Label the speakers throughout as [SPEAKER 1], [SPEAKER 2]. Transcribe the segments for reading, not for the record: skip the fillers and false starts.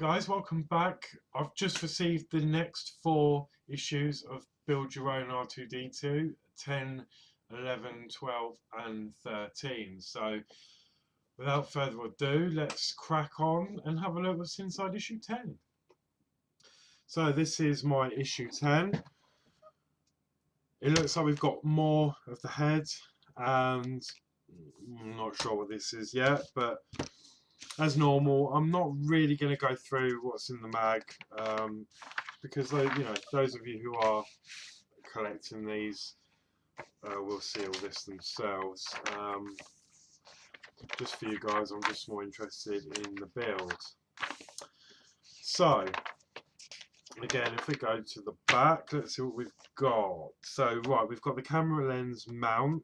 [SPEAKER 1] guys, welcome back. I've just received the next 4 issues of Build Your Own R2D2, 10, 11, 12 and 13. So without further ado, let's crack on and have a look what's inside issue 10. So this is my issue 10. It looks like we've got more of the head, and I'm not sure what this is yet, but as normal, I'm not really going to go through what's in the mag, because those of you who are collecting these will see all this themselves. Just for you guys, I'm just more interested in the build. So again, if we go to the back, let's see what we've got. So right, we've got the camera lens mount,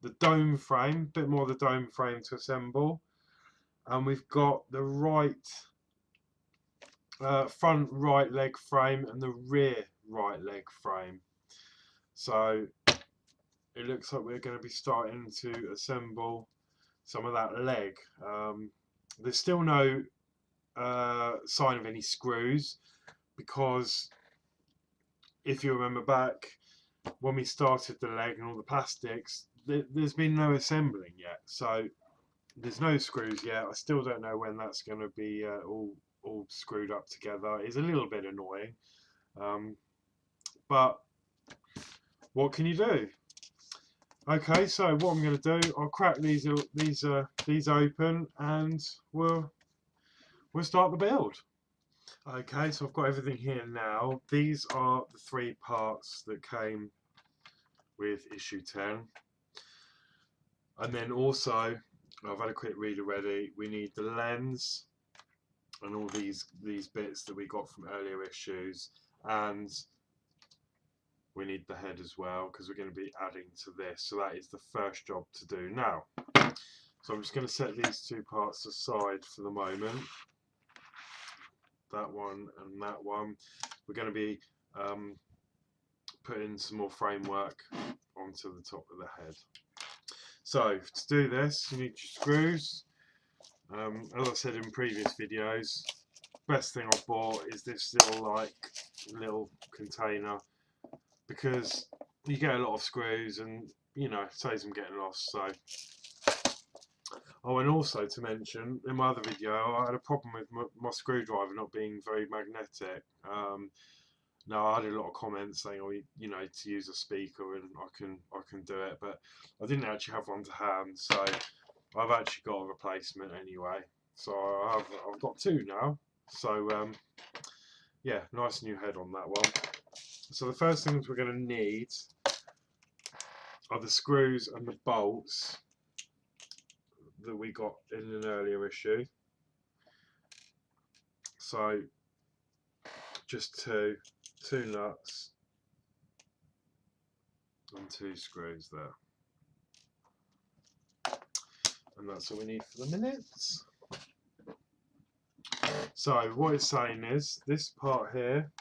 [SPEAKER 1] the dome frame, a bit more of the dome frame to assemble. And we've got the front right leg frame and the rear right leg frame. So it looks like we're going to be starting to assemble some of that leg. There's still no sign of any screws, because if you remember back when we started the leg and all the plastics, there's been no assembling yet. So there's no screws yet. I still don't know when that's going to be all screwed up together. It's a little bit annoying, but what can you do? Okay, so what I'm going to do, I'll crack these open and we'll start the build. Okay, so I've got everything here now. These are the 3 parts that came with issue 10, and then also, I've had a quick read already, we need the lens and all these bits that we got from earlier issues, and we need the head as well, because we're going to be adding to this. So that is the first job to do now. So I'm just going to set these 2 parts aside for the moment, that one and that one. We're going to be putting some more framework onto the top of the head. So to do this, you need your screws. As I said in previous videos, best thing I bought is this little container, because you get a lot of screws and it saves them getting lost. So and also to mention, in my other video, I had a problem with my screwdriver not being very magnetic. Now I had a lot of comments saying, to use a speaker, and I can do it, but I didn't actually have one to hand, so I've actually got a replacement anyway. So I've got 2 now. So yeah, nice new head on that one. So the first things we're going to need are the screws and the bolts that we got in an earlier issue. So just two nuts and 2 screws there, and that's all we need for the minute. So what it's saying is this part here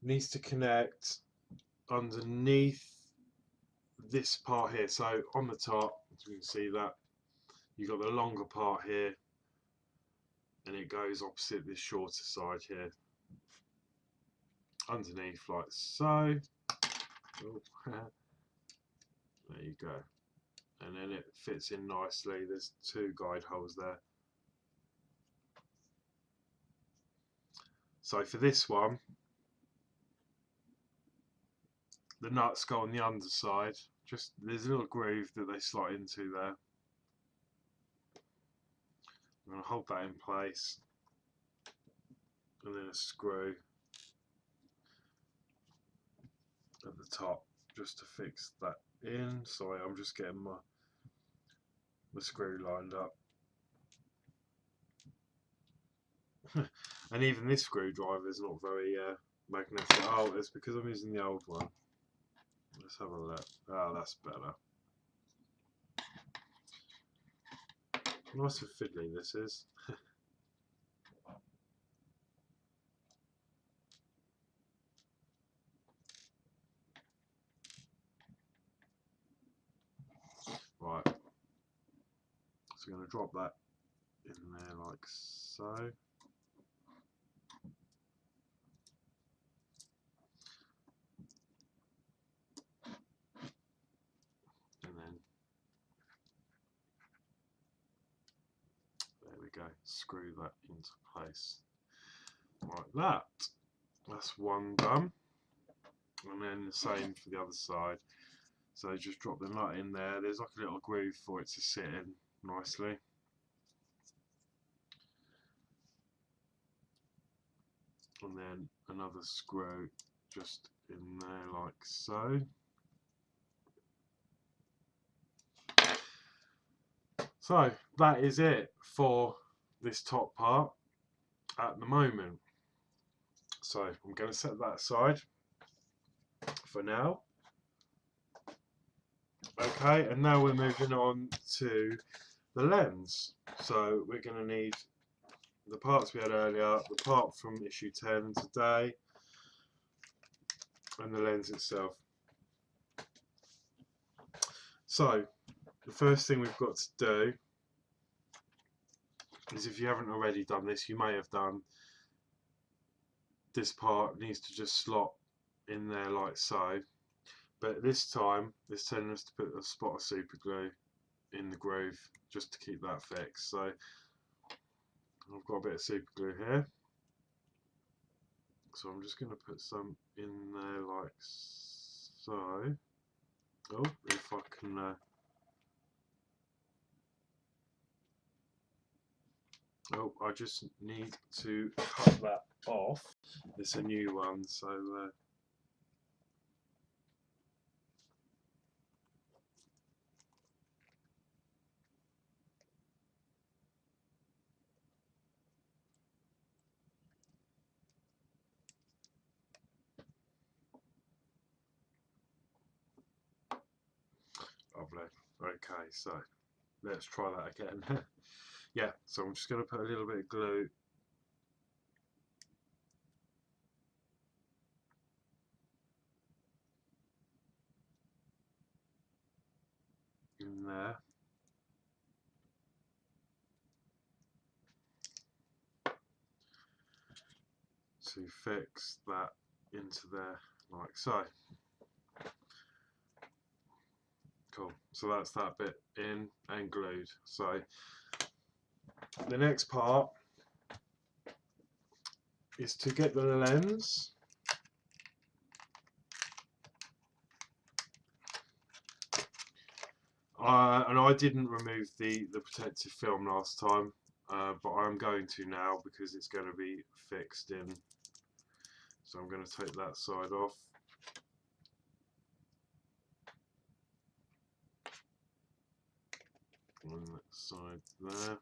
[SPEAKER 1] needs to connect underneath this part here. So on the top, as you can see, that you've got the longer part here, and it goes opposite this shorter side here, underneath like so. Oh, there you go, and then it fits in nicely. There's 2 guide holes there. So for this one, the nuts go on the underside. Just there's a little groove that they slot into there. I'm going to hold that in place, and then a screw at the top just to fix that in. Sorry, I'm just getting my screw lined up. And even this screwdriver is not very magnetic. Oh, it's because I'm using the old one. Let's have a look. Ah, that's better. Nice and fiddly this is. Right. So I'm going to drop that in there like so. And then there we go, screw that into place like that. That's one done. And then the same for the other side. So just drop the nut in there. There's like a little groove for it to sit in nicely. And then another screw just in there like so. So that is it for this top part at the moment. So I'm going to set that aside for now. Okay, and now we're moving on to the lens. So we're going to need the parts we had earlier, the part from issue 10 today, and the lens itself. So the first thing we've got to do is, if you haven't already done this, you may have done, this part needs to just slot in there like so. But this time, it's telling us to put a spot of super glue in the groove just to keep that fixed. So I've got a bit of super glue here. So I'm just going to put some in there like so. Oh, if I can... oh, I just need to cut that off. It's a new one, so... lovely. Okay, so let's try that again. Yeah, so I'm just going to put a little bit of glue in there. To fix that into there like so. Cool, so that's that bit in and glued. So the next part is to get the lens and I didn't remove the protective film last time, but I'm going to now because it's going to be fixed in. So I'm going to take that side off. And that side there.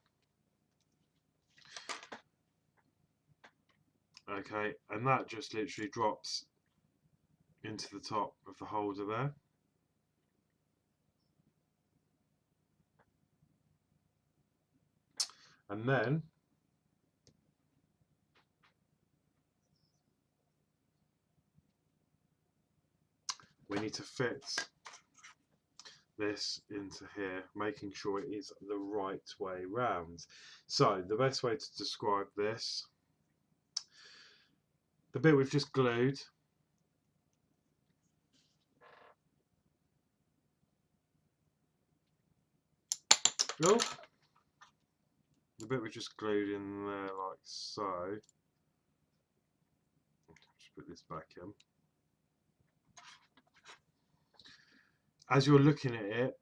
[SPEAKER 1] Okay, and that just literally drops into the top of the holder there. And then we need to fit this into here, making sure it is the right way round. So the best way to describe this, the bit we've just glued, oh, the bit we just glued in there like so. Just put this back in. As you're looking at it,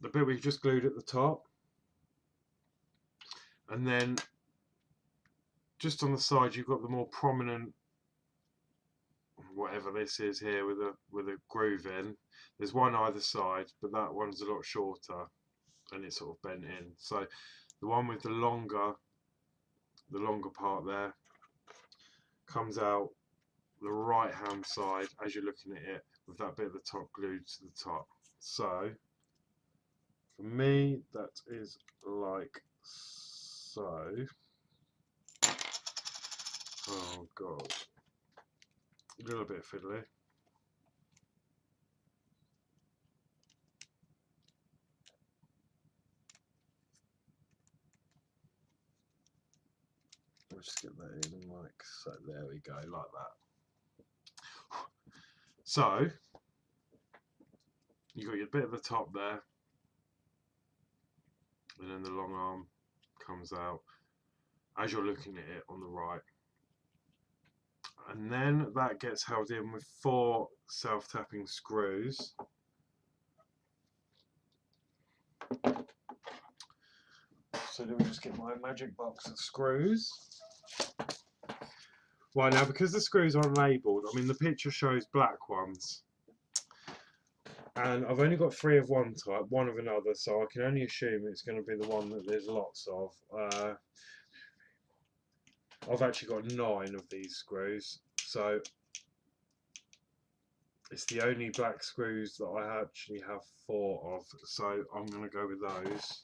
[SPEAKER 1] the bit we've just glued at the top, and then just on the side you've got the more prominent, whatever this is here, with a groove in. There's one either side, but that one's a lot shorter and it's sort of bent in. So the one with the longer part there comes out the right hand side as you're looking at it, with that bit at the top glued to the top. So for me that is like so. Oh god, a little bit fiddly. I'll just get that in like so. There we go, like that. So you got your bit at the top there, and then the long arm comes out as you're looking at it on the right, and then that gets held in with 4 self-tapping screws. So let me just get my magic box of screws. Right, now because the screws aren't labelled, I mean the picture shows black ones, and I've only got 3 of one type, 1 of another, so I can only assume it's going to be the one that there's lots of. I've actually got 9 of these screws, so it's the only black screws that I actually have 4 of, so I'm going to go with those.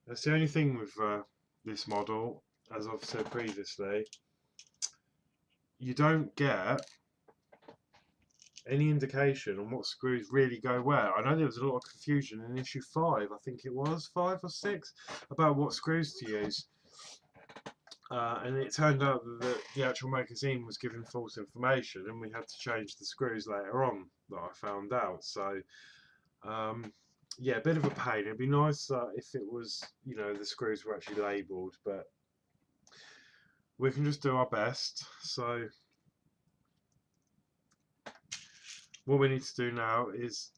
[SPEAKER 1] That's the only thing with this model, as I've said previously, you don't get any indication on what screws really go where. I know there was a lot of confusion in issue 5, I think it was 5 or 6, about what screws to use. And it turned out that the actual magazine was giving false information, and we had to change the screws later on that I found out. So yeah, a bit of a pain. It'd be nice if it was, you know, the screws were actually labelled, but we can just do our best. So what we need to do now is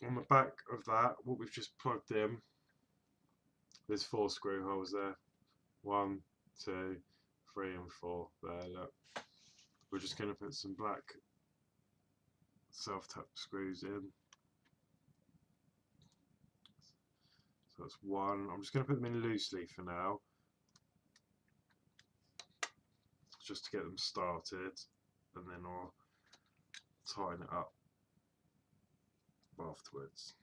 [SPEAKER 1] on the back of that, what we've just plugged in, there's 4 screw holes there. 1, 2, 3 and 4 there, look. We're just going to put some black self-tap screws in. So that's 1. I'm just going to put them in loosely for now, just to get them started, and then I'll tighten it up afterwards.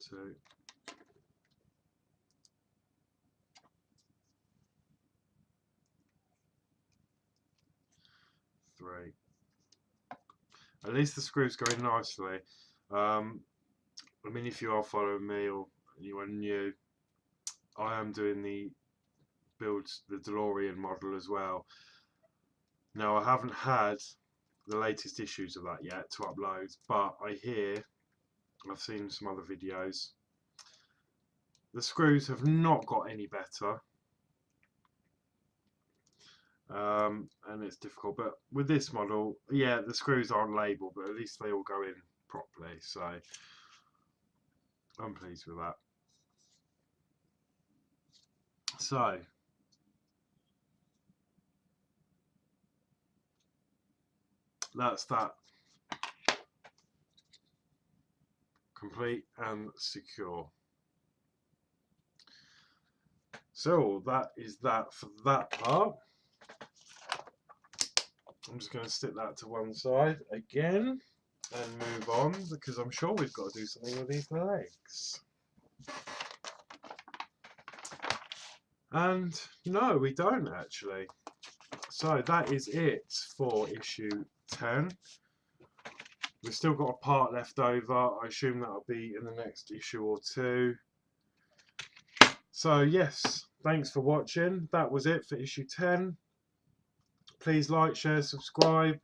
[SPEAKER 1] 2. 3. At least the screws go in nicely. I mean, if you are following me or anyone new, I am doing the DeLorean model as well. Now, I haven't had the latest issues of that yet to upload, but I've seen some other videos, the screws have not got any better. And it's difficult, but with this model, yeah, the screws aren't labelled, but at least they all go in properly, so I'm pleased with that. So that's that, complete and secure. So that is that for that part. I'm just going to stick that to one side again and move on, because I'm sure we've got to do something with these legs. And no, we don't actually. So that is it for issue 10. We've still got a part left over. I assume that'll be in the next issue or 2. So yes, thanks for watching. That was it for issue 10. Please like, share, subscribe.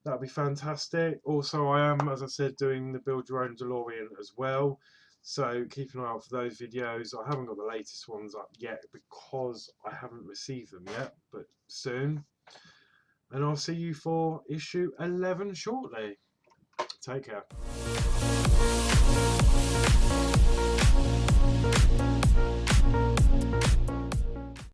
[SPEAKER 1] That'd be fantastic. Also, I am, as I said, doing the Build Your Own DeLorean as well. So keep an eye out for those videos. I haven't got the latest ones up yet because I haven't received them yet, but soon. And I'll see you for issue 11 shortly. Take care.